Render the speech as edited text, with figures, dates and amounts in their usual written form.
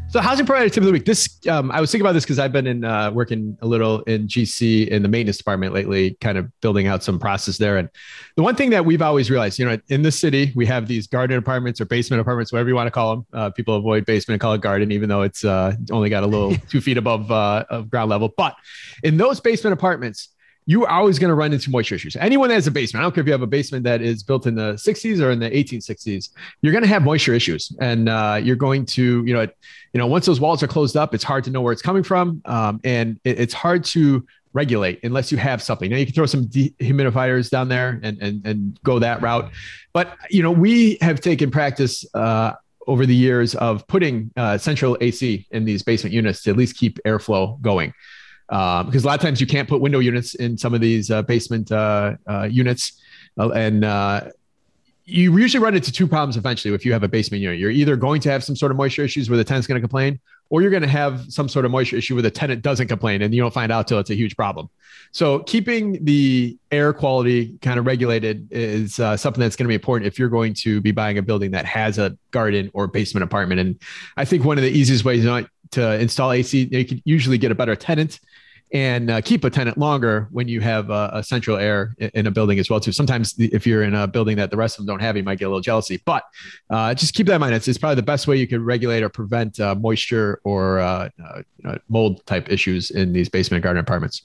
So housing provider tip of the week. I was thinking about this because I've been in working a little in GC in the maintenance department lately, kind of building out some process there. And the one thing that we've always realized, in the city, we have these garden apartments or basement apartments, whatever you want to call them. People avoid basement and call it garden, even though it's only got a little 2 feet above of ground level. But in those basement apartments, you are always going to run into moisture issues. Anyone that has a basement, I don't care if you have a basement that is built in the 60s or in the 1860s, you're going to have moisture issues. And you're going to, once those walls are closed up, it's hard to know where it's coming from. And it's hard to regulate unless you have something. Now you can throw some dehumidifiers down there and go that route. But, we have taken practice over the years of putting central AC in these basement units to at least keep airflow going. Because a lot of times you can't put window units in some of these basement units. You usually run into two problems eventually if you have a basement unit. You're either going to have some sort of moisture issues where the tenant's going to complain, or you're going to have some sort of moisture issue where the tenant doesn't complain and you don't find out till it's a huge problem. So keeping the air quality kind of regulated is something that's going to be important if you're going to be buying a building that has a garden or basement apartment. And I think one of the easiest ways to install AC, you can usually get a better tenant and keep a tenant longer when you have a central air in a building as well too. Sometimes if you're in a building that the rest of them don't have, you might get a little jealousy, but just keep that in mind. It's probably the best way you can regulate or prevent moisture or mold type issues in these basement garden apartments.